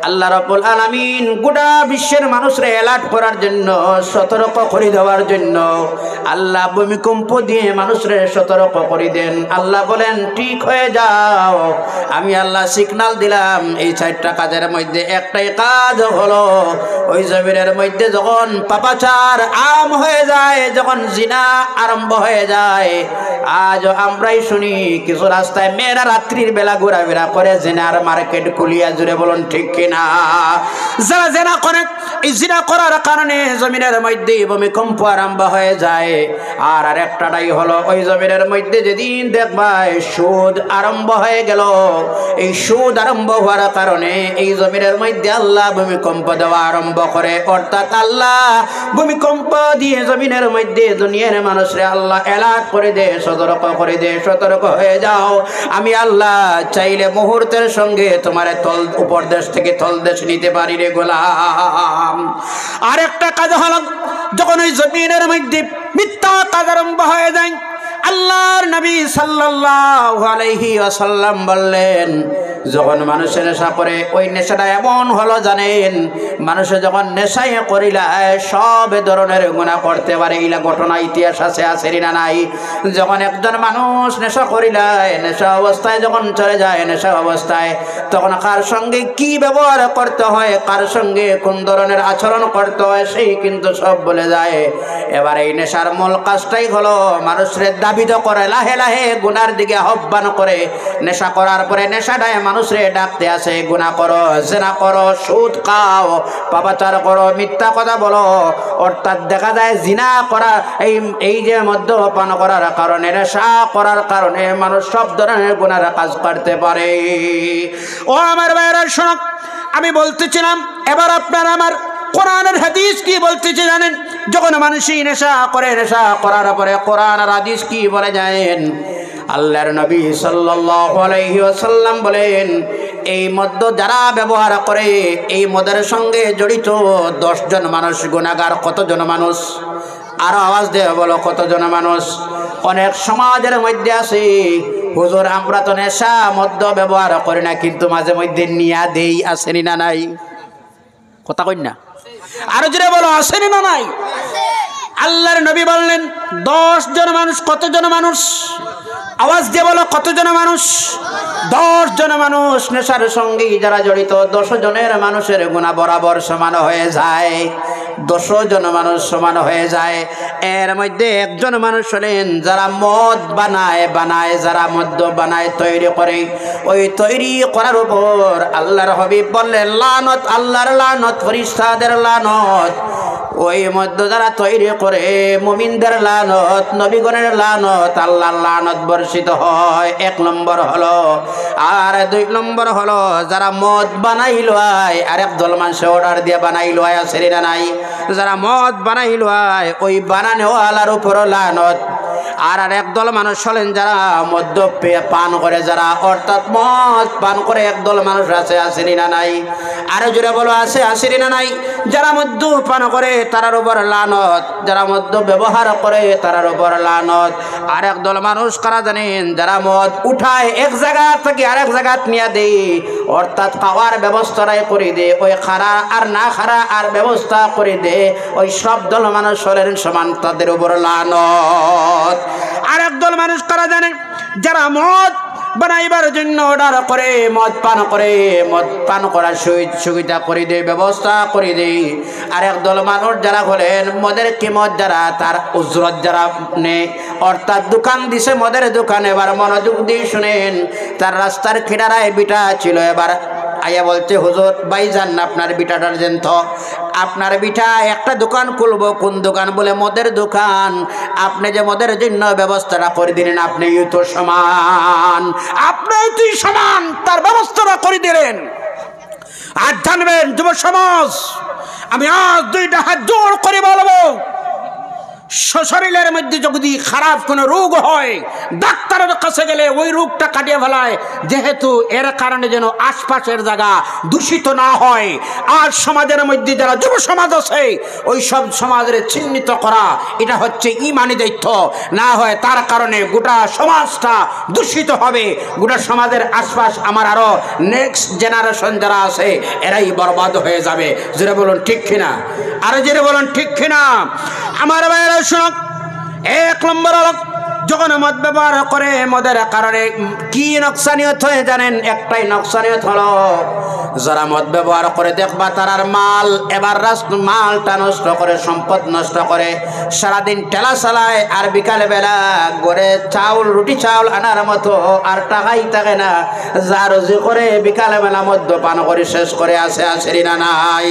আল্লাহ রাব্বুল আলামিন গোটা বিশ্বের মানুষরে অ্যালার্ট করার জন্য, সতর্ক করে দেওয়ার জন্য আল্লাহ ভূমিকম্প দিয়ে মানুষরে সতর্ক করে দেন। আল্লাহ বলেন ঠিক হয়ে যাও, আমি আল্লাহ সিগন্যাল দিলাম। এই 4টা কাজের মধ্যে একটাই কাজ হলো ওই জমিনের মধ্যে যখন পাপাচার আম হয়ে যায়, যখন জিনা আরম্ভ হয়ে যায়। আজ আমরাই শুনি কিছু রাস্তায় মেয়েরা রাত্রির বেলা ঘোরাফেরা করে, জিনার মার্কেট খুলিয়া জুড়ে বলুন ঠিক কিনা? যারা জিনা করে, এই জিনা করার কারণে জমিনের মধ্যে ভূমিকম্প আরম্ভ হয়ে যায়। আর আরেকটাই হলো ওই জমিনের মধ্যে যেদিন দেখবাই সুদ আরম্ভ হয়ে গেল, এই সুদ আরম্ভ হওয়ার কারণে এই জমিনের মধ্যে আল্লাহ ভূমিকম্প দেওয়া আরম্ভ করে। অর্থাৎ আল্লাহ ভূমিকম্প দিয়ে জমিনের মধ্যে দুনিয়ার মানুষরা আল্লাহ অ্যালার্ট করে দেয়, সতর্ক করে দেয়, সতর্ক হয়ে যাও। আমি আল্লাহ চাইলে মুহূর্তের সঙ্গে তোমার উপর দেশ থেকে তল দেশ নিতে পারি রে গোলাম। আরেকটা কাজ হলো যখন ওই জমিনের মধ্যে মিথ্যা কাজ আরম্ভ হয়ে যায়, আল্লাহর নবী সাল্লাল্লাহু আলাইহি ওয়াসাল্লাম বললেন, যখন মানুষের নেশা করে, ওই নেশাটা এমন হলো জানেন, মানুষে যখন নেশায় করিলায় সব ধরনের গুনাহ করতে পারে। এইলা ঘটনা ইতিহাস আছে না নাই? যখন একজন মানুষ নেশা করিলায়, নেশা অবস্থায় যখন চলে যায়, নেশা অবস্থায় তখন কার সঙ্গে কি ব্যবহার করতে হয়, কার সঙ্গে কোন ধরনের আচরণ করতে হয়, সেই কিন্তু সব বলে যায়। এবার এই নেশার মূল কাজটাই হলো মানুষের দাবিত করে, লাহে লাহে গুনার দিকে আহ্বান করে। নেশা করার পরে নেশাটায় মানুষরে ডাকতে আসে, গুনাহ করো, জিনা করো, সুদ খাও, পাপাচার করো, মিথ্যা কথা বলো। অর্থাৎ দেখা যায় জিনা করা, এই যে মদ্যপান করার কারণে, নেশা করার কারণে মানুষ সব ধরনের গুনার কাজ করতে পারে। ও আমার ভাইরা শোনো, আমি বলতেছিলাম এবার আপনার আমার কোরআনের হাদিস কি বলতেছে জানেন? যখন মানুষই নেশা করে, নেশা করার পরে কোরআন আর হাদিস কি বলে জানেন? আল্লাহর নবী সাল্লাল্লাহু আলাইহি ওয়াসাল্লাম বলেন, এই মদ যারা ব্যবহার করে, এই মদের সঙ্গে জড়িত 10 জন মানুষ গুনাহগার। কতজন মানুষ? আরো আওয়াজ দিয়ে বলো, কতজন মানুষ? অনেক সমাজের মধ্যে আছে, হুজুর আমরা তো নেশা মদ ব্যবহার করি না, কিন্তু মাঝে মধ্যে নিয়া দেই। আসেনি না নাই? কথা কই না? আরো জোরে বলো, আসেনি না নাই? আল্লাহর নবী বললেন 10 জন মানুষ। কতজন মানুষ? আওয়াজ দিয়ে বলো, কতজন মানুষ? 10 জন মানুষ নেশার সঙ্গে যারা জড়িত, 10 জনের মানুষের গুনাহ বরাবর সমান হয়ে যায়। 10 জন মানুষ সমান হয়ে যায়। এর মধ্যে একজন মানুষ হলেন যারা মদ বানায়, যারা মদ বানায়, তৈরি করে। ওই তৈরি করার উপর আল্লাহর হাবিব বললেন লানত, আল্লাহর লানত, ফেরেশতাদের লানত। ওই মধ্য যারা তৈরি করে, মুমিনদের লানত, নবীগণের লানত, আল্লাহর লানত বর্ষিত হয়। 1 নম্বর হলো। আর 2 নম্বর হলো যারা মদ বানাইল হয়, আর একদল মানুষ অর্ডার দিয়ে বানাইল হয়, আছে না নাই? যারা মদ বানাইল হয়, ওই বানানোওয়ালার উপর লানত। আর একদল মানুষ হলেন যারা মদ্য পান করে, যারা অর্থাৎ মদ পান করে একদল মানুষ আছে, আসেনি না নাই? আরো জোরে বলো, আছে, আসেনি না নাই? যারা মদ্য পান করে তারার উপর লানত, যারা মদ্য ব্যবহার করে তারার উপর লানত। আর একদল মানুষ কারা জানেন? যারা মদ উঠায় এক জায়গা থেকে আরেক জায়গা নিয়ে দেয়, অর্থাৎ খাওয়ার ব্যবস্থাটাই করে দে, ওই খারা আর না খারা আর ব্যবস্থা করে দে, ওই সব দল মানুষ হলেন সমান, তাদের উপর লানত। আর একদল মানুষ কারা জানেন? যারা মদ বানাইবার জন্য অর্ডার করে, মদ পান করার সুবিধা করে দেয়, ব্যবস্থা করে দেয়। আর একদল মানুষ যারা হলেন মদের কিমত, যারা তার উজরত যারা নেই, অর্থাৎ দোকান দিছে মদের দোকান। এবার মনোযোগ দিয়ে শুনেন, তার রাস্তার কিনারায় বিটা ছিল, এবার আয়া বলছে হুজুর ভাইজান আপনার বিটাটার জেন্থ, আপনার বিটা একটা দোকান খুলবো। কোন দোকান? বলে মদের দোকান। আপনি যে মদের জন্য ব্যবস্থাটা করে দিলেন, আপনি তো সমান, আপনি তুই সমান, তার ব্যবস্থাটা করে দিলেন। আর জানবেন যুব সমাজ, আমি আজ 2টা হাত জোর করে বলবো, শরীরের মধ্যে যদি খারাপ কোনো রোগ হয় ডাক্তারের কাছে গেলে ওই রোগটা কাটিয়ে ফেলায়, যেহেতু এর কারণে যেন আশপাশের জায়গা দূষিত না হয়। আর সমাজের মধ্যে যারা যুব সমাজ আছে ওই সব সমাজের চিহ্নিত করা, এটা হচ্ছে ইমানি দায়িত্ব। না হয় তার কারণে গোটা সমাজটা দূষিত হবে, গোটা সমাজের আশপাশ আমার আরো নেক্সট জেনারেশন যারা আছে এরাই বরবাদ হয়ে যাবে। যেটা বলুন ঠিক কিনা? আরো যেটা বলুন ঠিক কিনা? আমার ভাইয়েরা শুনুন, 1 নম্বর হলো যখন মদ ব্যবহার করে মদের কারণে কি নকশানিয়ত হয়ে জানেন? একটাই নকশানিয়ত হলো যারা মদ ব্যবহার করে দেখবা তারার মাল এবার মালটা নষ্ট করে, সম্পদ নষ্ট করে, সারাদিন ঠেলা চালায়, আর বিকালে বেলা ঘরে চাউল রুটি চাউল আনার মতো আর টাকাই থাকে না, যা রুজি করে বিকালে বেলা মদ্যপান করে শেষ করে আসে না নাই।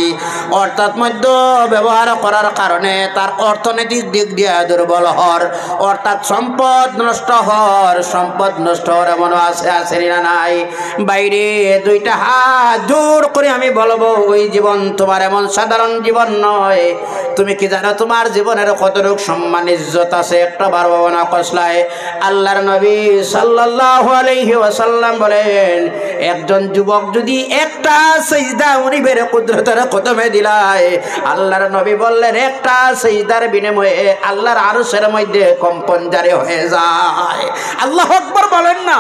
অর্থাৎ মদ্য ব্যবহার করার কারণে তার অর্থনৈতিক দিক দিয়ে দুর্বল হওয়ার, অর্থাৎ সম্পদ নষ্ট হওয়ার এমন আছে না নাই। বাইরে 2টা হাত জোর করে আমি বলবো, ওই জীবন তোমার এমন সাধারণ জীবন নয়। তুমি কি জানো তোমার জীবনের কতটুকু সম্মান ইজ্জত আছে? একটা বার ভাবনা কসলায় আল্লাহর নবী সাল্লাল্লাহু আলাইহি ওয়াসাল্লাম বলেন, একজন যুবক যদি একটা সিজদা উনিবের কুদরতের কদমে দিলায়, আল্লাহর নবী বললেন একটা সিজদার বিনিময়ে আল্লাহর আরশের মধ্যে কম্পন জারি হয়ে যায়। আল্লাহু আকবার বলেন না?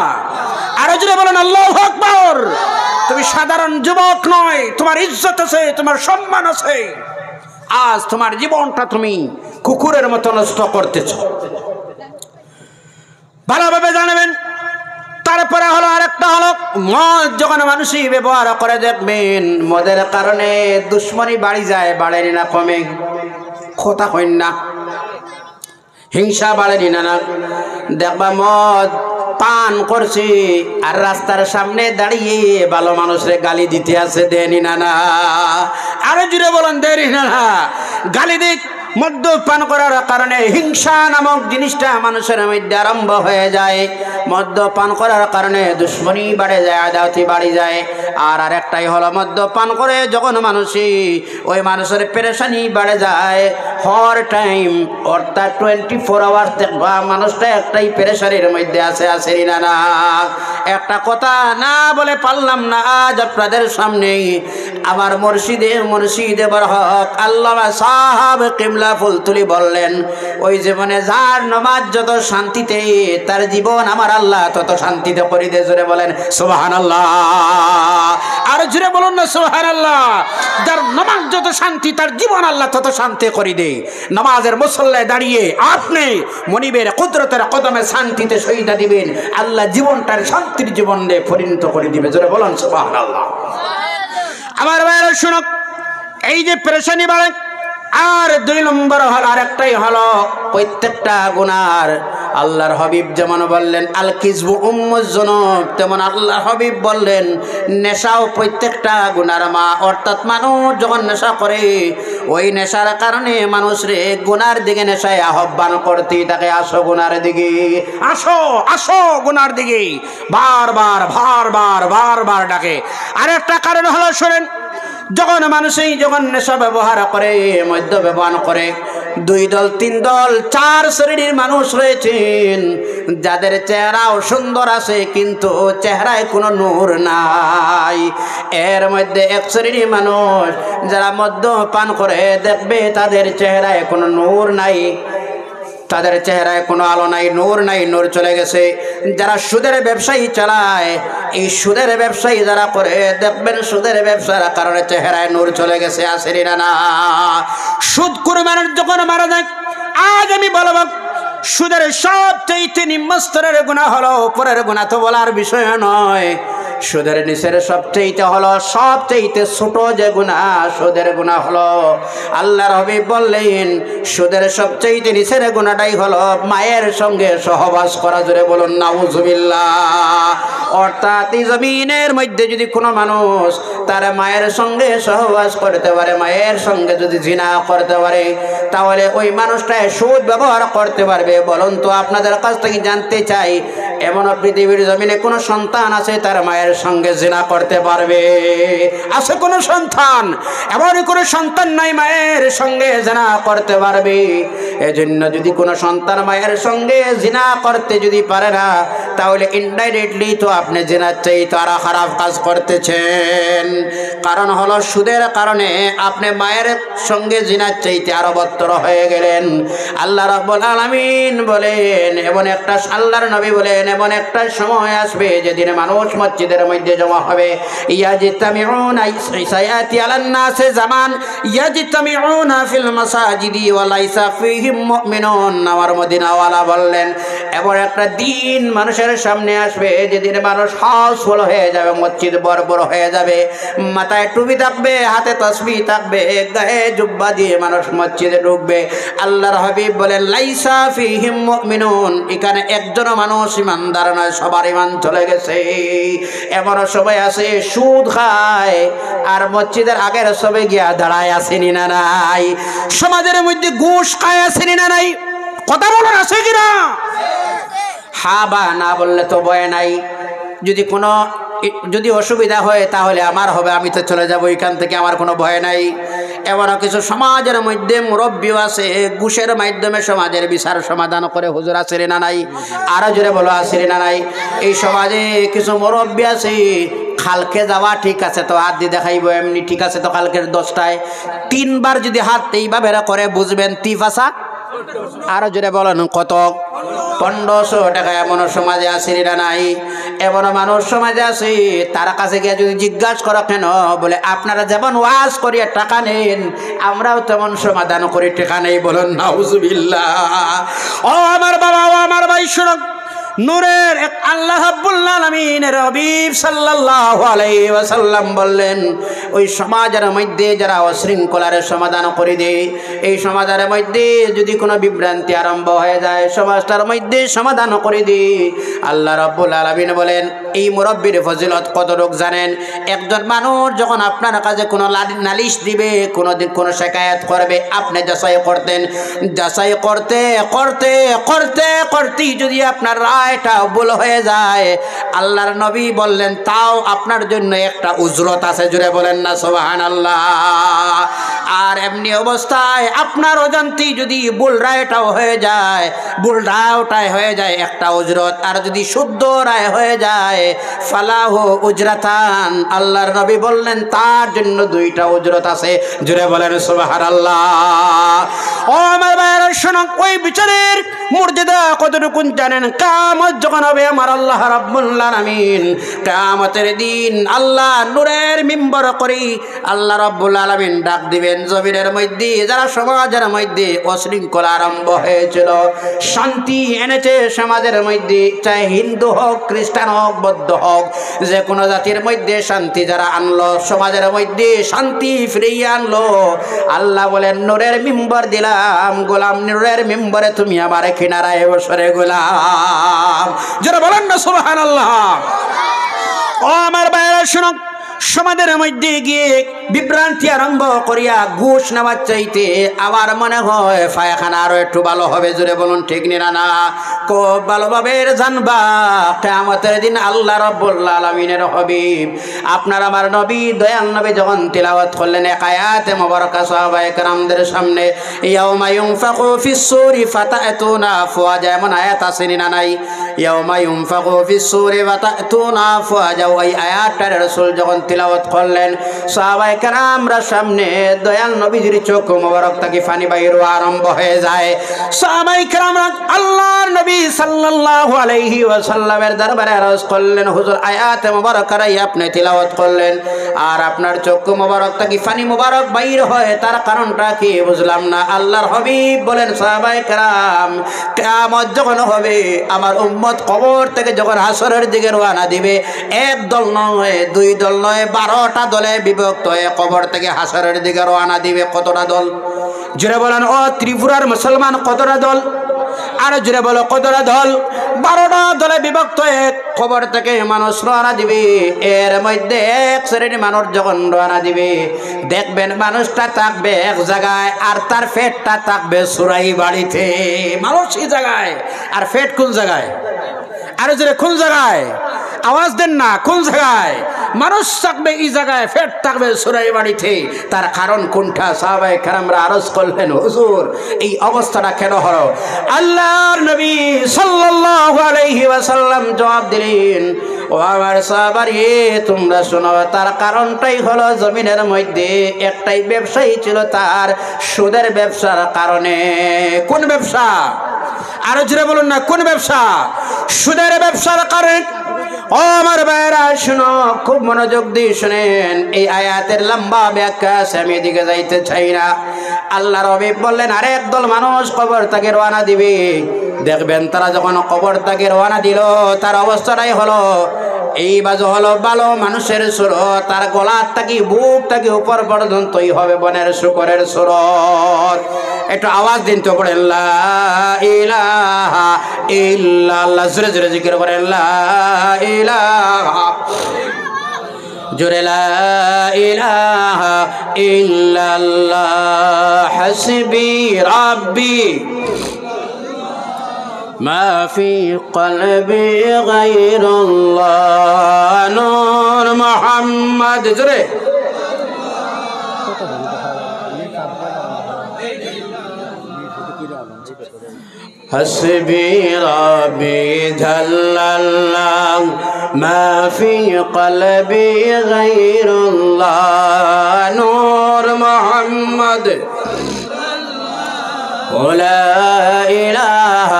আরো জোরে বলেন আল্লাহু আকবার। তুমি সাধারণ যুবক নয়, তোমার ইজ্জত আছে, তোমার সম্মান আছে। আজ তোমার জীবনটা তুমি কুকুরের মতো নষ্ট করতেছ, ভালোভাবে জানবেন। তারপরে হলো আরেকটা হলো মদ যখন মানুষই ব্যবহার করে দেখবেন মদের কারণে দুশ্মনী বাড়ি যায়, বাড়েনি না কমে? কথা কইন না, হিংসা বাড়েনি না? দেখবা মদ পান করছি আর রাস্তার সামনে দাঁড়িয়ে ভালো মানুষরে গালি দিতে আছে, দেনি না? আরো জুড়ে বলেন দেরি না? গালি দিক। মদ্যপান করার কারণে হিংসা নামক জিনিসটা মানুষের মধ্যে আরম্ভ হয়ে যায়। মদ্যপান করার কারণে দুশ্মনী বাড়ে যায়, আদাওয়াতি বাড়ি যায়। আর আরেকটাই হলো মদ্যপান করে যখন মানুষই ওই মানুষের পেরেশানি বাড়ে যায় হর টাইম, অর্থাৎ 24 আওয়ার্স দেখবা মানুষটা একটাই পেরেশানির মধ্যে আছে না? একটা কথা না বলে পারলাম না আজ আপনাদের সামনেই। আমার মুর্শিদে বরহক আল্লামা সাহাব কিবলা ফুলতুলি বললেন, ওই জীবনে যার নামাজ যত শান্তিতে তার জীবন আমার আল্লাহ তত শান্তিতে করে দিয়ে। জোরে বলেন সুবহানাল্লাহ। আর জোরে বলুন না সুবহানাল্লাহ। যার নামাজ যত শান্তি তার জীবন আল্লাহ তত শান্তি করে দেয়। নামাজের মুসল্লায় দাঁড়িয়ে আপনি মনিবের কুদরতের কদমে শান্তিতে শহীদা দিবেন, আল্লাহ জীবনটার শান্তির জীবনে পরিণত করে দিবে। জোরে বলুন সুবহানাল্লাহ। আমার ভাইরা শুনো, এই যে পেরেশানি বাড়ে। আর 2 নম্বর হল আরেকটাই হলো প্রত্যেকটা গুনার আল্লাহর হাবিব যেমন বললেন আল কিযবু উম্মুজ যুনুব, তেমন আল্লাহর হাবিব বললেন নেশাও প্রত্যেকটা গুনার মা। অর্থাৎ মানুষ যখন নেশা করে ওই নেশার কারণে মানুষরে গুনার দিকে নেশায় আহ্বান করতে তাকে, আসো গুনার দিকে, আসো গুনার দিকে বারবার ডাকে। আরেকটা কারণ হলো শোনেন, যখন যখন নেশা ব্যবহার করে, মদ্য ব্যবহার করে, 2 দল 3 দল 4 শ্রেণীর মানুষ রয়েছেন যাদের চেহারাও সুন্দর আছে কিন্তু চেহারায় কোনো নূর নাই। এর মধ্যে 1 শ্রেণীর মানুষ যারা মদ্যপান করে দেখবে তাদের চেহারায় কোনো নূর নাই, তাদের চেহারায় কোনো আলো নাই, নূর চলে গেছে। যারা সুদের ব্যবসায়ী চালায়, এই সুদের ব্যবসায়ী যারা করে দেখবেন সুদের ব্যবসার কারণে চেহারায় নূর চলে গেছে, আসেনি না? সুদ করে মানুষ যখন মারা যায়, আজ আমি বলব সুদের সবচেয়ে নিম্ন স্তরের গুনাহ হলো, উপরের গুনাহ তো বলার বিষয় নয়। সুদের নিচের সবচেয়ে ছোট যে গুনাহ সুদের গুনাহ হলো, আল্লাহর হাবিব বললেন সুদের সবচেয়ে নিচের গুনাহটাই হলো মায়ের সঙ্গে সহবাস করা। জোরে বলুন নাউজুবিল্লাহ। অর্থাৎ এই জমিনের মধ্যে যদি কোনো মানুষ তার মায়ের সঙ্গে সহবাস করতে পারে, মায়ের সঙ্গে যদি জিনা করতে পারে, তাহলে ওই মানুষটা সুদ ব্যবহার করতে পারবে। বলুন তো, আপনাদের কাছ থেকে জানতে চাই, এমন পৃথিবীর জমিনে কোনো সন্তান আছে তার মায়ের সঙ্গে জিনা করতে পারবে? আছে কোনো সন্তান? এমন কোনো সন্তান নাই মায়ের সঙ্গে জিনা করতে পারবে। এজন্য যদি কোনো সন্তান মায়ের সঙ্গে জিনা করতে যদি পারে না, তাহলে ইনডাইরেক্টলি তো আপনি জিনার চাইতে আরো খারাপ কাজ করতেছেন। কারণ হলো সুদের কারণে আপনি মায়ের সঙ্গে জিনার চাইতে আরো বত্তর হয়ে গেলেন। আল্লাহ রাব্বুল আলামিন বলেন, এমন একটা আল্লাহর নবী বলেন, এমন একটা সময় আসবে যেদিন মানুষ মসজিদের মধ্যে জমা হবে। ইয়াজতামিউনা সায়াতি আলান নাসে জামান ইয়াজতামিউনা ফিল মাসাজিদি ওয়া লাইসা ফীহিম মুমিনুন। আমার মদিনাওয়ালা বললেন, এমন একটা দিন মানুষের সামনে আসবে যেদিন মানুষ হাউসফুল হয়ে যাবে, মসজিদ বড় হয়ে যাবে, মাথায় টুপি থাকবে, হাতে তাসবিহ থাকবে, গায়ে জুব্বা দিয়ে মানুষ মসজিদে ঢুকবে। আল্লাহর হাবিব বলেন, লাইসা ফীহিম মুমিনুন, এখানে একজন মানুষ ইমানদার নয়, সবার ইমান চলে গেছে। এমন সবাই আছে সুদ খায় আর মসজিদের আগের সবে গিয়া দাঁড়ায় আসেনি না নাই? সমাজের মধ্যে ঘুষ খায় আসেনি না নাই? কথা বলার আছে কিনা? হ্যাঁ বা না বললে তো ভয় নাই। যদি অসুবিধা হয় তাহলে আমার হবে, আমি তো চলে যাবো এখান থেকে, আমার কোনো ভয় নাই। এবারও কিছু সমাজের মধ্যে মুরব্বীও আছে, ঘুষের মাধ্যমে সমাজের বিচার সমাধান করে। হুজুর আসেনি না নাই? আরো জোরে বলো, আসেনি না নাই? এই সমাজে কিছু মুরব্বী আছে, খালকে যাওয়া ঠিক আছে তো হাত দিয়ে দেখাইবো, এমনি ঠিক আছে তো কালকের 10টায় 3বার যদি হাত এইভাবে করে বুঝবেন তিফাসা। আরো জোরে বলেন কত? 1500 টাকা। এমন সমাজে আসেনি না নাই? এমন মানুষ সমাজে আছে, তার কাছে গিয়ে যদি জিজ্ঞাসা করো কেন, বলে আপনারা যেমন ওয়াজ করিয়া টাকা নেন, আমরাও তেমন সমাধান করি, টাকা নেই। বলুন নাউজুবিল্লাহ। ও আমার বাবা, ও আমার ভাই, শুনুন, নূরের এক আল্লাহ রাব্বুল আলামিনের হাবিব সাল্লাল্লাহু আলাইহি ওয়াসাল্লাম বললেন, ওই সমাজের মধ্যে যারা অশৃঙ্খলার সমাধান করে দেয়, এই সমাজের মধ্যে যদি কোনো বিভ্রান্তি আরম্ভ হয়ে যায়, সমাজটার মধ্যে সমাধান করে দেয়, আল্লাহ রাব্বুল আলামিন বলেন, এই মুরব্বির ফজিলত কতটুকু জানেন? একজন মানুষ যখন আপনার কাছে কোনো নালিশ দিবে, কোনো শিকায়ত করবে, আপনি যাচাই করতেন, যাচাই করতে করতে করতে করতেই যদি আপনার এটা ভুল হয়ে যায়, আল্লাহর নবী বললেন, তাও আপনার জন্য একটা উজরত আছে। জুড়ে বলেন না সুবহানাল্লাহ। আর এমনি অবস্থায় আপনার অজান্তেই যদি ভুল রায়টাও হয়ে যায়, ভুল রায়টাই হয়ে যায় একটা উজরত, আর যদি শুদ্ধ রায় হয়ে যায় ফালাহু উজরাতান, আল্লাহর নবী বললেন তার জন্য 2টা উজরত আছে। জুড়ে বলেন সুবহানাল্লাহ। ও আমার ভাইরা শুনুন, ওই বিচারের মর্যাদা কতটুকু জানেন? কিয়ামত যখন হবে, আমার আল্লাহ রাব্বুল আলামিন কিয়ামতের দিন আল্লাহ নূরের মিম্বর করে আল্লাহ রাব্বুল আলামিন ডাক দিবেন, জমিনের মধ্যে যারা সমাজের মধ্যে অশৃঙ্খলা আরম্ভ হয়েছিল, শান্তি এনেছে সমাজের মধ্যে, চাই হিন্দু হোক, খ্রিস্টান হোক, বৌদ্ধ হোক, যে কোনো জাতির মধ্যে শান্তি যারা আনলো, সমাজের মধ্যে শান্তি ফিরিয়ে আনলো, আল্লাহ বলেন নূরের মিম্বর দিলাম, গোলাম নূরের মিম্বরে তুমি আমার কিনারায় বসরে গোলাম। যারা বলেন না সুবহানাল্লাহ। ও আমার ভাইরা শুনো, সমাজের মধ্যে গিয়ে বিভ্রান্তি আরম্ভ করিয়া ঘুষ নেওয়ার চাইতে আমার মনে হয় পায়খানা আরো একটু ভালো হবে। জোরে বলুন ঠিক না? না, খুব ভালোভাবে জানবা কিয়ামতের দিন আল্লাহ রাব্বুল আলামিনের হাবিব আপনার আমার নবী, দয়াল নবী যখন তিলাওয়াত করলেন এক আয়াতে মুবারাকা সাহাবায়ে কেরামদের সামনে, ইয়াউমা ইউনফাকু ফিস সূরি ফাতাতুনা আফওয়াজা, এমন আয়াত আছে না নাই? ইয়াউমা ইউনফাকু ফিস সূরি ফাতাতুনা আফওয়াজা, ওই আয়াতটা রাসূল যখন তিলাওয়াত করলেন, সাহাবায়ে কেরামরা সামনে দয়াল নবীজির চোখ মোবারক থেকে পানি বাইর আরম্ভ হয়ে যায়। সাহাবায়ে কেরামরা আল্লাহর নবী সাল্লাল্লাহু আলাইহি ওয়াসাল্লামের দরবারে আরজ করলেন, হুজুর আয়াতে মুবারাকারাই আপনি তিলাওয়াত করলেন আর আপনার চোখ মোবারক থেকে পানি মোবারক বাইর হয়, তার কারণটা কি বুঝলাম না। আল্লাহর হাবিব বলেন, সাহাবায়ে কেরাম কিয়ামত যখন হবে, আমার উম্মত কবর থেকে যখন হাসরের দিকে রওনা দিবে, এক দল নয়, 2 দল নয়, 12টা দলে বিভক্ত হয়ে কবর থেকে হাসরের দিকে রওনা দিবে। কতটা দল? জোরে বলেন। ও ত্রিপুরার মুসলমান কতটা দল? আর জোরে বলো কতটা দল? 12টা দলে বিভক্ত এক কবর থেকে মানুষ রওনা দিবে এর মধ্যে এক শ্রেণীর মানুষ যখন রওনা দিবে দেখবেন মানুষটা থাকবে এক জায়গায় আর তার পেটটা থাকবে সুরাই বাড়িতে মানুষ এই জায়গায় আর পেট কোন জায়গায় আর জোরে কোন জায়গায় আওয়াজ দেন না কোন জায়গায় মানুষ থাকবে এই জায়গায় পেট থাকবে সুরাই বাড়িতে তার কারণ কোনটা সাহাবায়ে কেরামরা আরজ করলেন হুজুর এই অবস্থাটা কেন হলো আল্লাহর নবী সাল্লাল্লাহু আলাইহি ওয়াসাল্লাম জবাব দিলেন ও আমার সাহাবারে তোমরা শোনো তার কারণটাই হলো জমিনের মধ্যে একটাই ব্যবসায়ী ছিল তার সুদের ব্যবসার কারণে কোন ব্যবসা আরো জোরে বলুন না কোন ব্যবসা সুদের ব্যবসার কারণে ও আমার ভাইরা শুনো খুব মনোযোগ দিয়ে শুনেন এই আয়াতের লম্বা ব্যাখ্যা আমি এদিকে যাইতে চাই না আল্লাহ রবি বললেন আরে একদল মানুষ কবর থেকে রওনা দিবে দেখবেন তারা যখন কবর থেকে রওনা দিল তার অবস্থাটাই হলো এই বাজু হলো ভালো মানুষের সুর তার গলার থাকি বুক থাকি উপর পর্যন্তই হবে বনের শুকরের সুরত একটু আওয়াজ দিন তো পড়েন লা ইলাহা ইল্লাল্লাহ জোরে জোরে জিকির করেন লা ইলাহা জোরে লা ইলাহা ইল্লাল্লাহ হাসবি রাব্বি ما في قلبي غير الله نور محمد جري حسبي ربي جل الله ما في قلبي غير الله نور محمد لا إله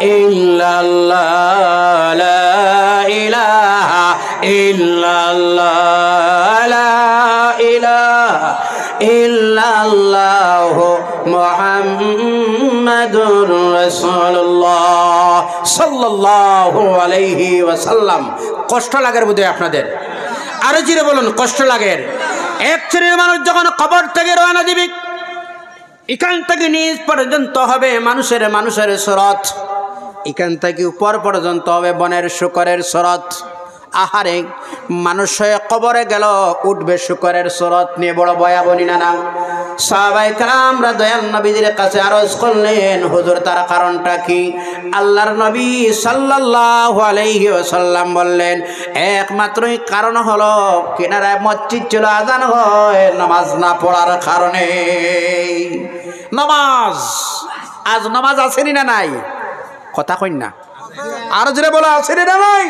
إلا الله لا إله إلا الله لا إله إلا الله محمد رسول الله صلى الله عليه وسلم কষ্ট লাগার বুঝে আপনাদের আরো জিরে বলুন কষ্ট লাগের এক শ্রেণীর মানুষ যখন কবর থেকে রওনা দিবে এখান থেকে নিচ পর্যন্ত হবে মানুষের সুরত এখান থেকে উপর পর্যন্ত হবে বনের শুকরের সুরত আহারে মানুষ কবরে গেল উঠবে শুকরের সুরত নিয়ে বড় ভয়াবনী না সাহাবায়ে কেরামরা দয়াল নবীর কাছে আরজ করলেন হুজুর তার কারণটা কি আল্লাহর নবী সাল্লাল্লাহু আলাইহি ওয়াসাল্লাম বললেন একমাত্রই কারণ হলো কিনারায় মসজিদ ছিল আজান হয় নামাজ না পড়ার কারণে নামাজ আজ নামাজ আসেনি না নাই কথা কই না আর জোরে বলা আসেনি না নাই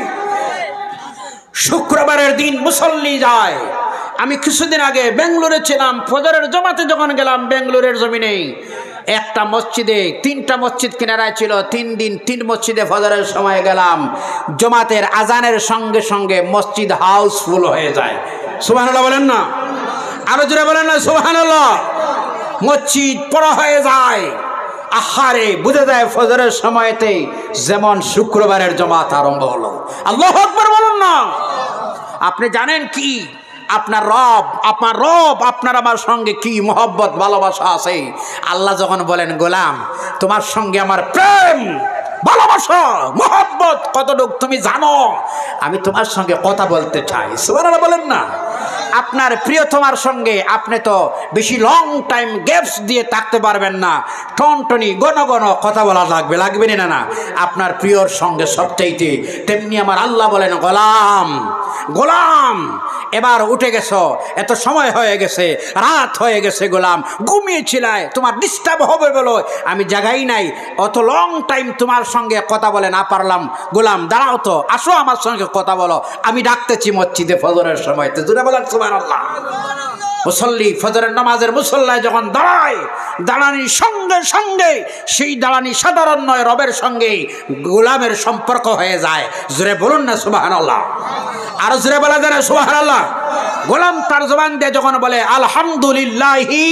শুক্রবারের দিন মুসল্লি যায় আমি কিছুদিন আগে বেঙ্গালুরু ছিলাম ফজরের জমাতে যখন গেলাম বেঙ্গালুরের জমিনে একটা মসজিদে 3টা মসজিদ কিনারায় ছিল 3 দিন 3 মসজিদে ফজরের সময় গেলাম জমাতের আজানের সঙ্গে সঙ্গে মসজিদ হাউসফুল হয়ে যায় সুবহানাল্লাহ বলেন না আরো জোরে বলেন না সুবহানাল্লাহ মসজিদ পড়া হয়ে যায় আহারে বুঝে যায় ফজরের সময়তে যেমন শুক্রবারের জমাত আরম্ভ হলো আল্লাহু আকবার বলুন না আপনি জানেন কি আপনার রব আপনার আমার সঙ্গে কি মহব্বত ভালোবাসা আছে আল্লাহ যখন বলেন গোলাম তোমার সঙ্গে আমার প্রেম ভালোবাসা মহব্বত কতটুকু তুমি জানো আমি তোমার সঙ্গে কথা বলতে চাই সুবহানাল্লাহ বলেন না আপনার প্রিয়তমার সঙ্গে আপনি তো বেশি লং টাইম গ্যাপস দিয়ে থাকতে পারবেন না টনটনি ঘন ঘন কথা বলা লাগবে না আপনার প্রিয়র সঙ্গে সবচাইতে তেমনি আমার আল্লাহ বলেন গোলাম এবার উঠে গেছো এত সময় হয়ে গেছে রাত হয়ে গেছে গোলাম ঘুমিয়েছিলায় তোমার ডিস্টার্ব হবে বলো আমি জাগাই নাই অত লং টাইম তোমার সঙ্গে কথা বলে না পারলাম গোলাম দাঁড়াও তো আসো আমার সঙ্গে কথা বলো আমি ডাকতেছি মসজিদে ফজরের সময় তো জুড়ে বলেন সুবহানাল্লাহ মুসল্লি ফজরের নামাজের মুসল্লায় যখন দাঁড়ানির সঙ্গে সঙ্গে সেই দাঁড়ানি সাধারণ নয় রবের সঙ্গে গোলামের সম্পর্ক হয়ে যায় জোরে বলুন না সুবহানাল্লাহ আর জোরে বলা যায় না সুবহানাল্লাহ গোলাম তার জবান দিয়ে যখন বলে আলহামদুলিল্লাহি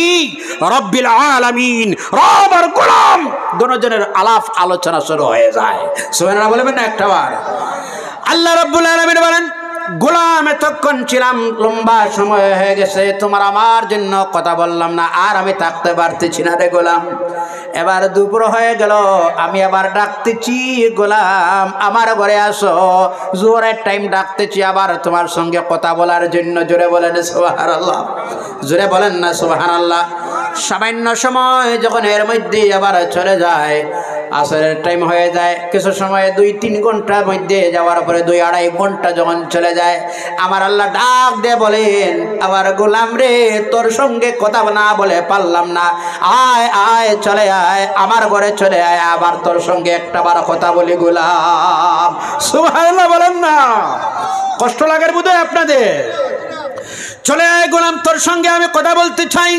রাব্বিল আলামিন রব আর গোলাম দুজনের আলাপ আলোচনা শুরু হয়ে যায় সুবহানাল্লাহ বলবেন না একটাবার আল্লাহ রাব্বুল আলামিন বলেন গোলাম এতক্ষণ ছিলাম লম্বা সময় হয়ে গেছে তোমার আমার জন্য কথা বললাম না আর আমি থাকতে পারতেছি না রে গোলাম এবার দুপুর হয়ে গেল, আমি আবার ডাকতেছি, গোলাম আমার ঘরে আসো। জোহরের টাইম ডাকতেছি আবার তোমার সঙ্গে কথা বলার জন্য। জোরে বলেন সুবহানাল্লাহ, জোরে বলেন না সুবহানাল্লাহ। সামান্য সময় যখন এর মধ্যে আবার চলে যায়, আসরের টাইম হয়ে যায়, কিছু সময় 2-3 ঘন্টার মধ্যে যাওয়ার পরে 2-2.5 ঘন্টা যখন চলে যায়, আমার আল্লাহ ডাক দিয়ে বলেন, আবার গোলাম রে, তোর সঙ্গে কথা না বলে পারলাম না, আয় আয় চলে আয়, আমার ঘরে চলে আয়, আবার তোর সঙ্গে একটা বার কথা বলি গোলাম। সুবহানাল্লাহ বলেন না, কষ্ট লাগার বোধহয় আপনাদের। চলে আয় গোলাম, তোর সঙ্গে আমি কথা বলতে চাই।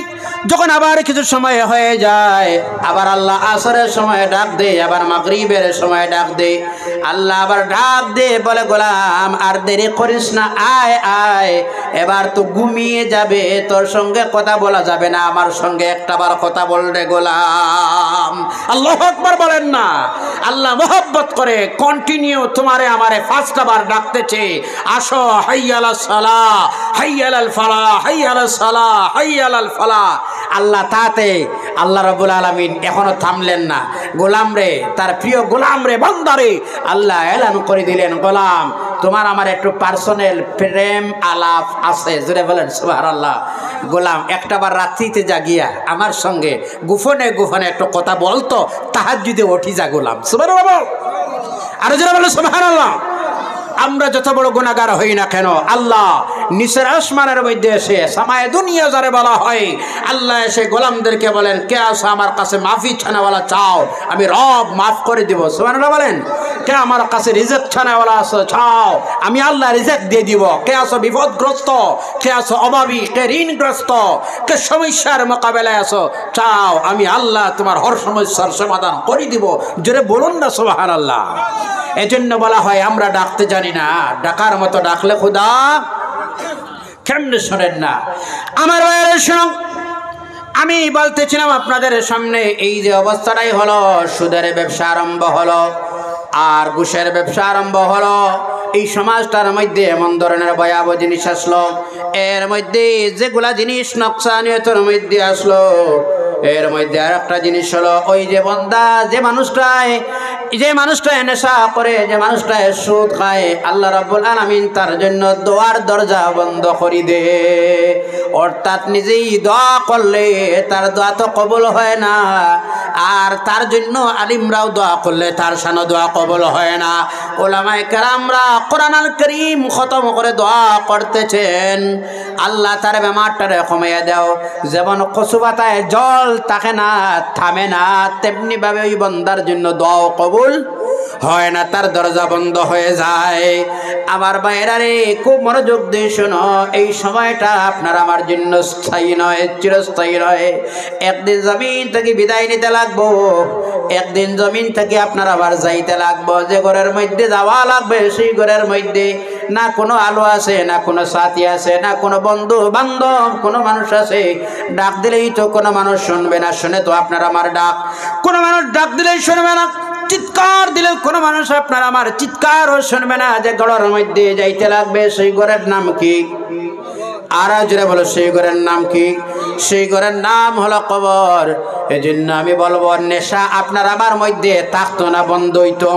যখন আবার কিছু সময় হয়ে যায়, আবার আল্লাহ আসরের সময় ডাক দে, আবার মাগরিবের সময় ডাক দে। আল্লাহ আবার ডাক দে, বলে গোলাম আর দেরি করিস না, আয় আয়, এবার তো ঘুমিয়ে যাবে, তোর সঙ্গে কথা বলা যাবে না, আমার সঙ্গে একটা বার কথা বল রে গোলাম। আল্লাহু আকবার বলেন না। আল্লাহ মোহব্বত করে কন্টিনিউ তোমারে আমারে 5টা বার ডাকতেছে, আসো, হাইয়া আলাস সালাহ, হাইয়া আলাল ফালাহ, হাইয়া আলাস সালাহ, হাইয়া আলাল ফালাহ। আল্লাহ তাতে আল্লাহ রাব্বুল আলামিন এখনো থামলেন না। গোলাম রে, তার প্রিয় গোলাম রে, বান্দা রে, আল্লাহ এলান করে দিলেন, গোলাম তোমার আমার একটু পার্সোনাল প্রেম আলাপ আছে। জোরে বলেন সুবহানাল্লাহ। গোলাম একটাবার রাত্রিতে জাগিয়া আমার সঙ্গে গোপনে গোপনে একটু কথা বলতো, তাহাজ্জুদে উঠি যা গোলাম। সুবহানাল্লাহ, আরো জোরে বলেন সুবহানাল্লাহ। আমরা যত বড় গুনাহগার হই না কেন, আল্লাহ নিচের আসমানের মধ্যে এসে, সামায়ে দুনিয়া যারে বলা হয়, আল্লাহ এসে গোলামদেরকে বলেন, কে আসো আমার কাছে মাফি ছানাওয়ালা চাও, আমি রব মাফ করে দিব। সুবহানাল্লাহ বলেন। কে আমার কাছে রিজেক্ট ছানাওয়ালা আসো, চাও, আমি আল্লাহ রিজেক্ট দিয়ে দিব। কে আসো বিপদগ্রস্ত, কে আসো অভাবী, কে ঋণগ্রস্ত, কে সমস্যার মোকাবেলায় আসো, চাও, আমি আল্লাহ তোমার হর সমস্যার সমাধান করে দিব। জোরে বলুন না সুবহানাল্লাহ। এজন্য বলা হয় আমরা ডাকতে জানি না, ডাকার মতো ডাকলে খোদা কেমনে শোনেন না। আমার ভাইয়েরা শুনুন, আমি বলতেছিলাম আপনাদের সামনে, এই যে অবস্থাটাই হলো, সুদের ব্যবসা আরম্ভ হলো আর ঘুষের ব্যবসা আরম্ভ হলো, এই সমাজটার মধ্যে এমন ধরনের ভয়াবহ জিনিস আসলো, এর মধ্যে যেগুলা জিনিস নকশানিয়তের মধ্যে আসলো, এর মধ্যে আর একটা জিনিস হলো, ওই যে বন্দা, যে মানুষটায় নেশা করে, যে মানুষটায় সুদ খায়, আল্লাহ রাব্বুল আলামিন তার জন্য দোয়ার দরজা বন্ধ করে দে। অর্থাৎ নিজেই দোয়া করলে তার দোয়া তো কবুল হয় না, আর তার জন্য আলিমরাও দোয়া করলে তার শানো দোয়া কবুল হয় না। উলামায়ে কেরামরা কোরআন আল কারীম খতম করে দোয়া করতেছেন, আল্লাহ তার বেমারটারে কমিয়ে দাও। যেমন কচু পাতায় জল থাকে না, থামে না, তেমনি ভাবে ওই বান্দার জন্য দোয়া কবুল হয় না, তার দরজা বন্ধ হয়ে যায়। আমার ভাইয়েরা রে, খুব মনোযোগ দিয়ে শোনো, এই সময়টা আপনার আমার জন্য স্থায়ী নয়, চিরস্থায়ী নয়। একদিন জমিন থেকে বিদায় নিতে লাগবো, একদিন জমিন থেকে আপনার আবার যাইতে লাগবো। যে ঘরের মধ্যে যাওয়া লাগবে, সেই ঘরের মধ্যে না কোনো আলো আছে, না কোনো সাথী আছে, না কোনো বন্ধু বান্ধব কোনো মানুষ আছে। ডাক দিলেই তো কোনো মানুষ শুনবে না, শুনে তো আপনার আমার ডাক, কোনো মানুষ ডাক দিলেই শুনবে না, চিৎকার দিলে কোনো মানুষ আপনার আমার চিৎকারও শুনবে না। যে ঘরের মধ্যে যাইতে লাগবে, সেই ঘরের নাম কি? আর জোরে বলো, সেই ঘরের নাম কি? সেই ঘরের নাম হলো কবর। এই জন্য আমি বলবো, নেশা আপনার আমার মধ্যে থাকতো না, বন্ধ হইতো।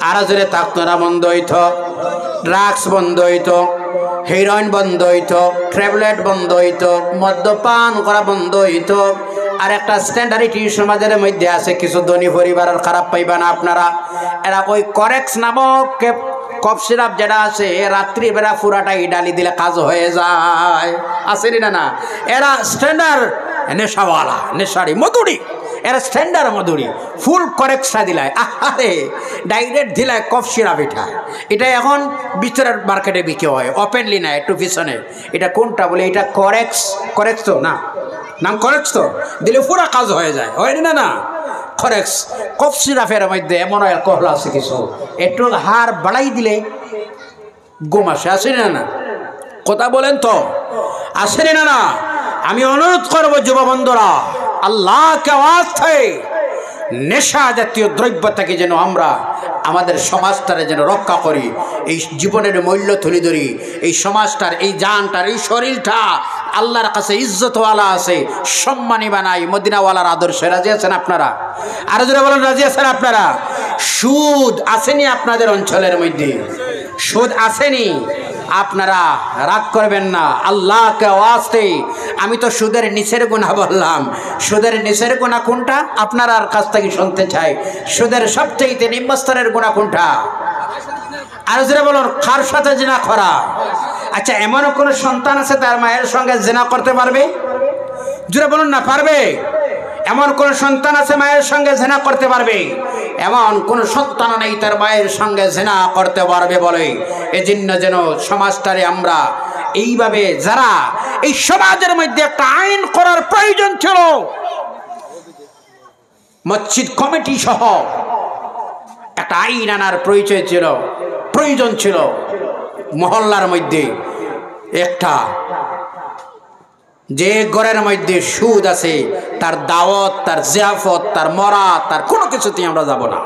আর জোরে, থাকতো না, বন্ধ হইতো। ড্রাগস বন্ধ হইতো, হেরোইন বন্ধ হইতো, ট্যাবলেট বন্ধ হইতো, মদ্যপান করা বন্ধ হইতো। আর একটা স্ট্যান্ডার্ডিটি সমাজের মধ্যে আছে, কিছু ধনী পরিবারের, খারাপ পাইবা না আপনারা, এরা ওই করেক্স নামক কফ সিরাপ যেটা আছে, রাত্রিবেলা পুরাটাই ডালি দিলে কাজ হয়ে যায়, আসেনি না? না, এরা স্ট্যান্ডার্ড নেশাওয়ালা, নেশারি মধুরি, এরা স্ট্যান্ডার্ড মধুরি, ফুল করেক্সটা দিলায়, আরে ডাইরেক্ট দিলায় কফ সিরাপ। এটা এখন বিচারের মার্কেটে বিক্রি হয়, ওপেনলি না, একটু পিছনে। এটা কোনটা বলে? এটা করেক্স তো না, নাম করেক্স তো, দিলে পুরা কাজ হয়ে যায়, হয়নি না? না, করেক্স কফ সিরাপের মধ্যে এমন অ্যালকোহল আছে কিছু, একটু হার বাড়াই দিলে ঘুম আসে, আসেনি না? কথা বলেন তো, আসেনি না? আমি অনুরোধ করবো যুব বন্ধুরা, আল্লাহকে আওয়াজ থাকে, নেশা জাতীয় দ্রব্য থেকে যেন আমরা আমাদের সমাজটারে যেন রক্ষা করি, এই জীবনের মূল্য তুলে ধরি, এই সমাজটার, এই জানটার, এই শরীরটা আল্লাহর কাছে ইজ্জতওয়ালা আছে, সম্মানী বানাই। মদিনাওয়ালার আদর্শে রাজি আছেন আপনারা? আরো জোরে বলেন, রাজি আছেন আপনারা? সুদ আসেনি আপনাদের অঞ্চলের মধ্যে? সুদ আসেনি? আপনারা রাগ করবেন না, আল্লাহকে ওয়াস্তে আমি তো সুদের নিচের গুনাহ বললাম। সুদের নিচের গুনাহ কোনটা আপনার কাছ থেকে শুনতে চাই। সুদের সবচেয়ে নিম্ন স্তরের গুনাহ কোনটা? আর যারা বলুন, কার সাথে জিনা করা। আচ্ছা, এমনও কোন সন্তান আছে তার মায়ের সঙ্গে জিনা করতে পারবে? জোরে বলুন না, পারবে? এমন কোন সন্তান আছে মায়ের সঙ্গে জিনা করতে পারবে? এমন কোন সন্তান নেই তার মায়ের সঙ্গে জিনা করতে পারবে বলে। এজন্য যেন সমাজটারে আমরা এইভাবে, যারা এই সমাজের মধ্যে একটা আইন করার প্রয়োজন ছিল, মসজিদ কমিটি সহ একটা আইন আনার প্রয়োজন ছিল। মহল্লার মধ্যে একটা, যে ঘরের মধ্যে সুদ আছে তার দাওয়াত, তার জিয়াফত, তার মরা, তার কোনো কিছুতেই আমরা যাব না।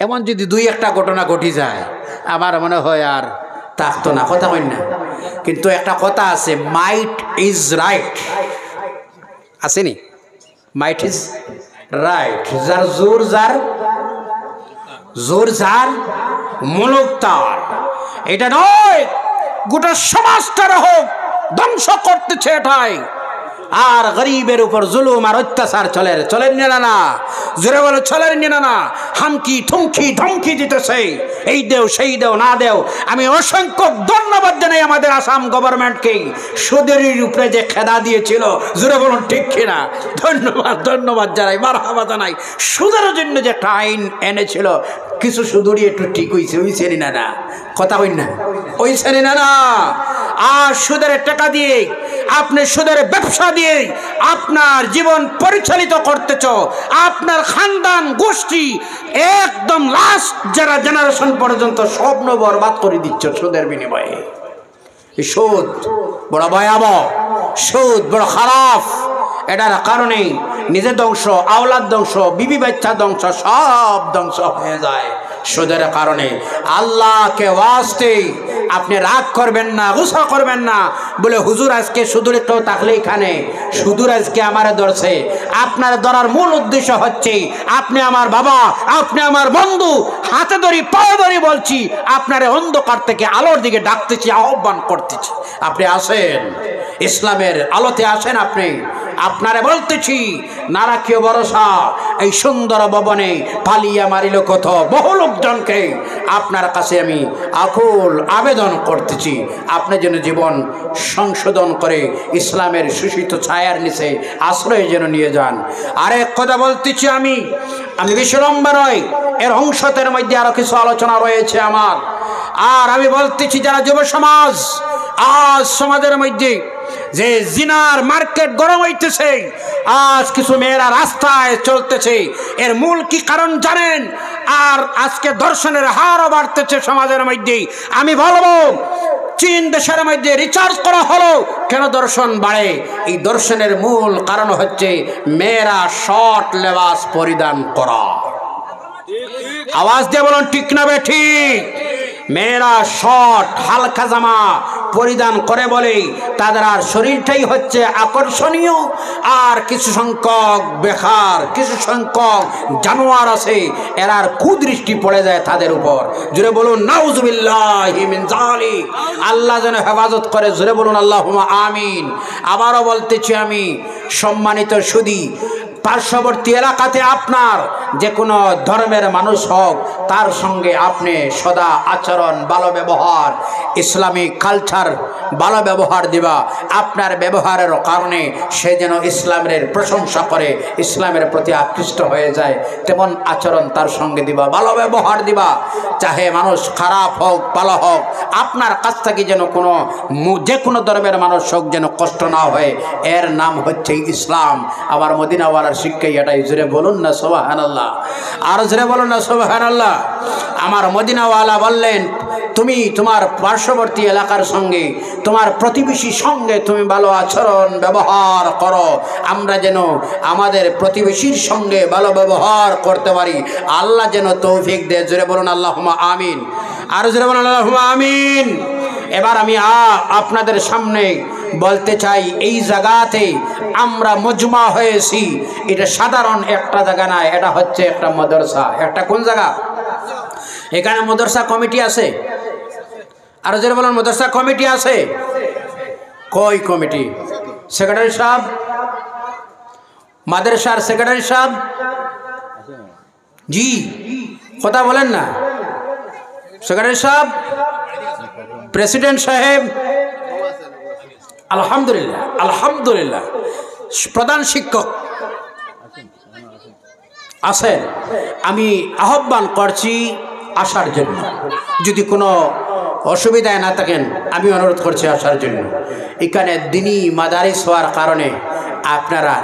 এমন যদি দুই একটা ঘটনা ঘটি যায় আমার মনে হয় আর থাকতো না। কথা কই না? কিন্তু একটা কথা আছে, মাইট ইজ রাইট। আসেনি? Might is right. যার জোর যার মুলুক তার। এটা নয় গোটা সমাজটার হোক ধ্বংস করতেছে এটাই। আর গরিবের উপর জুলুম আর অত্যাচার চলেন না? জোরে বলে চলেন না? হামকি থুমকি ধমকি দিতেছে, এই দেও সেই দেও না দেও। আমি অসংখ্য ধন্যবাদ জানাই আমাদের আসাম গভর্নমেন্টকে, সুদের উপরে যে খেদা দিয়েছিল। জোরে বলুন ঠিক কিনা? ধন্যবাদ জানাই, মারহাবা জানাই। সুদের জন্য যে একটা আইন এনেছিল, কিছু সুদুরি একটু ঠিক হয়েছে, ওই শ্রেণী না? কথা হই না? ওই শ্রেণী না? আর সুদের টাকা দিয়ে, আপনি সুদের ব্যবসা দিয়ে আপনার জীবন পরিচালিত করতেছ। আপনার খানদান গোষ্ঠী একদম লাস্ট যারা জেনারেশন পর্যন্ত স্বপ্ন বরবাদ করে দিচ্ছ সুদের বিনিময়ে। সুদ বড় ভয়াবহ, সুদ বড় খারাপ। এটার কারণে নিজের ধ্বংস, আওলাদ ধ্বংস, বিবি বাচ্চা ধ্বংস, সব ধ্বংস হয়ে যায় সুদের কারণে। আল্লাহকে ওয়াস্তে আপনি রাগ করবেন না, গুসা করবেন না বলে হুজুর আজকে সুদূরে কেউ থাকলে এখানে সুদূর আজকে আমার ধরছে। আপনার ধরার মূল উদ্দেশ্য হচ্ছে, আপনি আমার বাবা, আপনি আমার বন্ধু, হাতে ধরি পায়ে ধরি বলছি, আপনার অন্ধকার থেকে আলোর দিকে ডাকতেছি, আহ্বান করতেছি। আপনি আসেন, ইসলামের আলোতে আসেন। আপনারে বলতেছি, নারাকিও ভরসা এই সুন্দর ভবনে পালিয়া মারিল কত বহু লোকজনকে। আপনার কাছে আমি আকুল আবেদন করতেছি, আপনি যেন জীবন সংশোধন করে ইসলামের সুশীত ছায়ার নিচে আশ্রয় যেন নিয়ে যান। আরেক কথা বলতেছি, আমি বেশি লম্বা নয়, এর অংশতের মধ্যে আরো কিছু আলোচনা রয়েছে আমার। আর আমি বলতেছি, যারা যুব সমাজ, আজ সমাজের মধ্যে যে জিনার মার্কেট গরম হইতেছে, আজ কিছু মেয়েরা রাস্তায় চলতেছে, এর মূল কি কারণ জানেন? আর আজকে ধর্ষণের হারও বাড়তেছে সমাজের মধ্যে। আমি বলবো, চীন দেশের মধ্যে রিচার্জ করা হলো, কেন ধর্ষণ বাড়ে? এই ধর্ষণের মূল কারণ হচ্ছে মেয়েরা শর্ট লেবাস পরিধান করা। আওয়াজ দিয়ে বলুন ঠিক না বেঠিক? মেয়েরা শর্ট হালকা জামা পরিধান করে বলে তাদের আর শরীরটাই হচ্ছে আকর্ষণীয়। আর কিছু সংখ্যক বেকার, কিছু সংখ্যক জানোয়ার আছে, এরা কুদৃষ্টি পড়ে যায় তাদের উপর। জোরে বলুন নাউজুবিল্লাহি মিন যালিক। আল্লাহ যেন হেফাজত করে। জোরে বলুন আল্লাহুম্মা আমিন। আবারও বলতেছি আমি, সম্মানিত সুধী, পার্শ্ববর্তী এলাকাতে আপনার যে কোনো ধর্মের মানুষ হোক, তার সঙ্গে আপনি সদা আচরণ, ভালো ব্যবহার, ইসলামিক কালচার ভালো ব্যবহার দিবা। আপনার ব্যবহারের কারণে সে যেন ইসলামের প্রশংসা করে, ইসলামের প্রতি আকৃষ্ট হয়ে যায়, তেমন আচরণ তার সঙ্গে দিবা, ভালো ব্যবহার দিবা। চাহে মানুষ খারাপ হোক ভালো হোক, আপনার কাছ থেকে যেন যে কোনো ধর্মের মানুষ হোক যেন কষ্ট না হয়। এর নাম হচ্ছে ইসলাম। আমার মদিনাওয়ালার শিক্ষা এটাই। জোরে বলুন না সুবহানাল্লাহ। আর জোরে বলুন না সুবহানাল্লাহ। আমার মদিনাওয়ালা বললেন, তুমি তোমার পার্শ্ববর্তী এলাকার সঙ্গে, তোমার প্রতিবেশীর সঙ্গে তুমি ভালো আচরণ ব্যবহার করো। আমরা যেন আমাদের প্রতিবেশীর সঙ্গে ভালো ব্যবহার করতে পারি। আল্লাহ যেন তৌফিক দেয়। জোরে বলুন আল্লাহুম্মা আমিন। আর জোরে বলুন আল্লাহুম্মা আমিন। এবার আমি আপনাদের সামনে বলতে চাই এই জায়গাতে আমরা মজমা হয়েছি, এটা সাধারণ একটা জায়গা নয়, এটা হচ্ছে একটা মাদ্রাসা। একটা কোন জায়গা? এখানে মাদ্রাসা কমিটি আছে, আরো যারা বলেন মাদ্রাসা কমিটি আছে। কই কমিটি? সেক্রেটারি সাহেব, মাদ্রাসার সেক্রেটারি সাহেব, জি কথা বলেন না। সেক্রেটারি সাহেব, প্রেসিডেন্ট সাহেব, আলহামদুলিল্লাহ আলহামদুলিল্লাহ। প্রধান শিক্ষক আছেন, আমি আহ্বান করছি আসার জন্য। যদি কোনো অসুবিধায় না থাকেন আমি অনুরোধ করছি আসার জন্য। এখানে দিনী মাদারিস হওয়ার কারণে আপনারা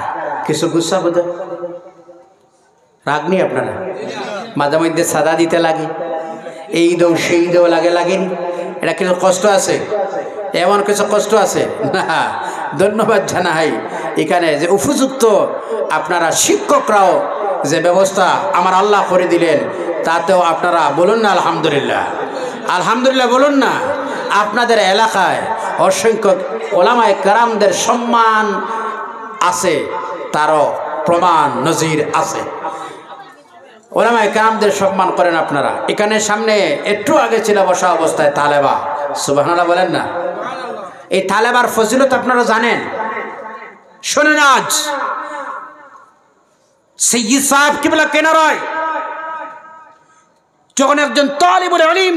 কিছু গুসা বোধ রাগ নেই, আপনারা মাঝে মধ্যে সাদা দিতে লাগে, এই দেও সেই দেও লাগে, লাগেনি? এটা কিছু কষ্ট আছে, এমন কিছু কষ্ট আছে না? ধন্যবাদ জানাই এখানে যে উপযুক্ত আপনারা শিক্ষকরাও যে ব্যবস্থা আমার আল্লাহ করে দিলেন, তাতেও আপনারা বলুন না আলহামদুলিল্লাহ, আলহামদুলিল্লাহ বলুন না। আপনাদের এলাকায় অসংখ্য ওলামায়ে কেরামদের সম্মান আছে, তারও প্রমাণ নজির আছে। ওলামায়ে কেরামদের সম্মান করেন আপনারা। এখানে সামনে একটু আগে ছিল বসা অবস্থায় তালেবা, সুবহানাল্লাহ বলেন না? এই তালেবার ফজিলত আপনারা জানেন। শোনেন, আজ সাইয়্যিদ সাহেব কিবলা কেনারায় যখন একজন তালিবুল ইলম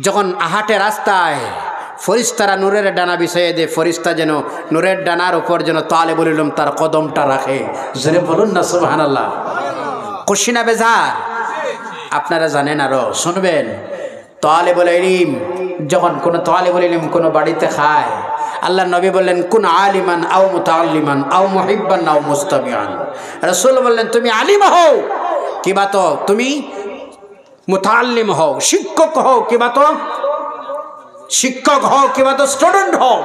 যখন হাঁটে রাস্তায়, ফরিস্তারা নূরের ডানা বিছাইয়ে দেয়, ফরিস্তা যেন নূরের ডানার উপর যেন তালিবুল ইলম তার কদমটা রাখে। জোরে বলুন না সুবহানাল্লাহ। খুশি না বেজার? আপনারা জানেন, আরো শুনবেন। তালিবুল ইলম যখন কোনো তালিবুল ইলম কোনো বাড়িতে খায়, আল্লাহ নবী বললেন কুন আলিমান আও মুতাআল্লিমান আও মুহিব্বান আও মুস্তামিআন। রাসূল বললেন তুমি আলিম হও কিবা তো তুমি মুতাআল্লিম হও, শিক্ষক হও কিবা তো শিক্ষক হও, কিবা তো স্টুডেন্ট হও,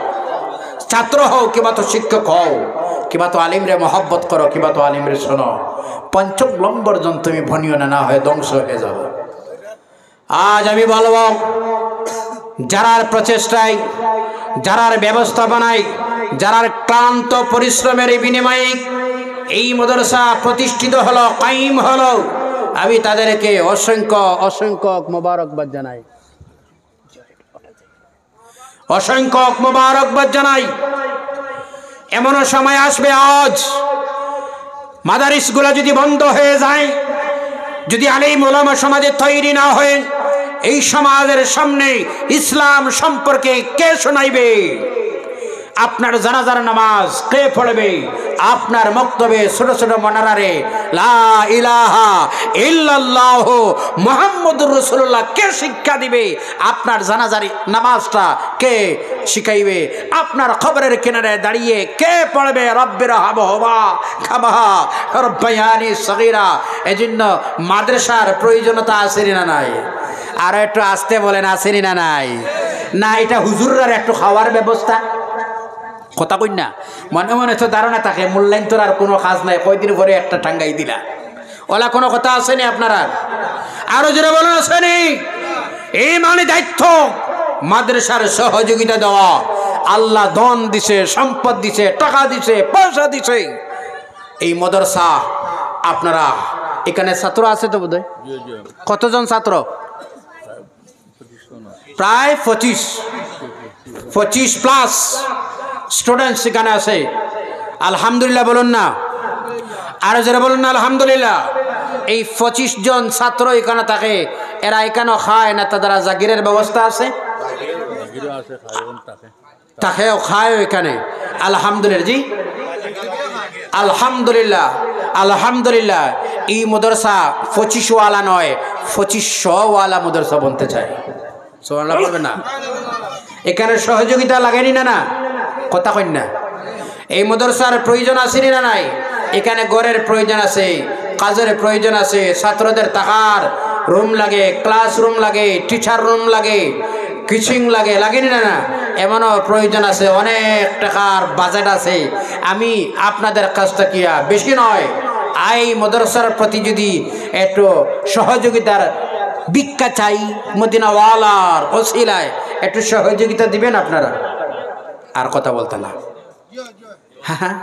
ছাত্র হও কিবা তো শিক্ষক হও, কিবা তো আলিমরে মহব্বত করো, কিবা তো আলিমরে শোনো। পঞ্চম নম্বর জন তুমি ভনিও না, না হয় ধ্বংস হয়ে যাবে। আজ আমি বলবো, যারার প্রচেষ্টায়, যারার ব্যবস্থাপনায়, যারার ক্লান্ত পরিশ্রমের বিনিময়ে এই মাদ্রাসা প্রতিষ্ঠিত হলো, কায়েম হলো, আমি তাদেরকে অসংখ্য অসংখ্য মোবারকবাদ জানাই, অসংখ্য মোবারকবাদ জানাই। এমনও সময় আসবে আজ মাদারিসগুলো যদি বন্ধ হয়ে যায়, যদি আলিম ওলামা সমাজে তৈরি না হয়, এই সমাজের সামনে ইসলাম সম্পর্কে কে শোনাইবে? আপনার জানাজার নামাজ কে পড়বে? আপনার মক্তবে ছোট ছোট মনারারে লা ইলাহা ইল্লাল্লাহ মুহাম্মদুর রাসূলুল্লাহ কে শিক্ষা দিবে? আপনার জানাজার নামাজটা কে শিখাইবে? আপনার কবরের কিনারে দাঁড়িয়ে কে পড়বে রব্বির হাবহুমা কামা রাব্বায়ানি সগীরা? এজন্য মাদ্রাসার প্রয়োজনীয়তা আছে না নাই? আর একটু আসতে বলেন, আসেনি না নাই? না এটা হুজুররার একটু খাওয়ার ব্যবস্থা, কথা কই না? মনে মনে তো ধারণা থাকে মূল্যায়ন তোর আর কোনো কাজ নাই, কয়দিন পরে একটা টাঙ্গাই দিলা, ওলা কোনো কথা আসেনি আপনারা? আরো জোরে বলুন আসেনি? এই মানে দায়িত্ব মাদ্রাসার সহযোগিতা দেওয়া। আল্লাহ ধন দিছে, সম্পদ দিছে, টাকা দিছে, পয়সা দিছে। এই মাদ্রাসা আপনারা এখানে ছাত্র আছে তো বোধহয়? কতজন ছাত্র? প্রায় 25 প্লাস স্টুডেন্টস এখানে আছে। আলহামদুলিল্লাহ বলুন না? আরো যারা বলুন না আলহামদুলিল্লাহ। এই 25 জন ছাত্র এখানে থাকে, এরা এখানে খায় না? তাদের জাগিরের ব্যবস্থা আছে, তাকেও খায় এখানে। আলহামদুলিল্লাহ, জি আলহামদুলিল্লাহ আলহামদুলিল্লাহ। এই মাদ্রাসা 25 ওয়ালা নয়, 2500 ওয়ালা মাদ্রাসা বনতে চায়। সুবহানাল্লাহ বলবেন না? এখানে সহযোগিতা লাগেনি না? না কথা কই না? এই মাদ্রাসার প্রয়োজন আছে না নাই? এখানে ঘরের প্রয়োজন আছে, কাজের প্রয়োজন আছে, ছাত্রদের থাকার রুম লাগে, ক্লাসরুম লাগে, টিচার রুম লাগে, কিচিং লাগে, লাগেনি না? না এমনও প্রয়োজন আছে, অনেক টাকার বাজেট আছে। আমি আপনাদের কাছটা কিয়া বেশি নয়, এই মাদ্রাসার প্রতি যদি একটু সহযোগিতার ভিক্ষা চাই, মদিনাওয়ালার ওসিলায় একটু সহযোগিতা দিবেন আপনারা? আর কথা বলতে না। হ্যাঁ,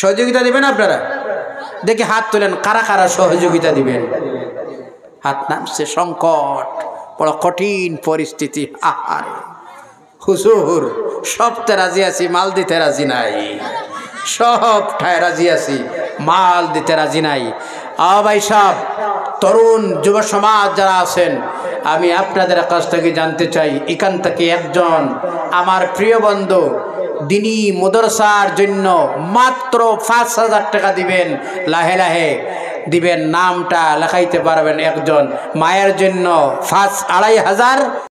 সহযোগিতা দিবেন আপনারা? দেখি হাত তোলেন, কারা কারা সহযোগিতা দিবেন? হাত নামছে। সংকট, বড় কঠিন পরিস্থিতি। আহারে হুজুর, সবতে রাজি আছি, মাল দিতে রাজি নাই। সবটায় রাজি আছি, মাল দিতে রাজি নাই। ভাই সাহেব, তরুণ যুব সমাজ যারা আছেন, আমি আপনাদের কাছ থেকে জানতে চাই, এখান থেকে একজন আমার প্রিয় বন্ধু দিনী মাদ্রাসার জন্য মাত্র 5,000 টাকা দিবেন, লাহে লাহে দিবেন, নামটা লেখাইতে পারবেন। একজন মায়ের জন্য 2,500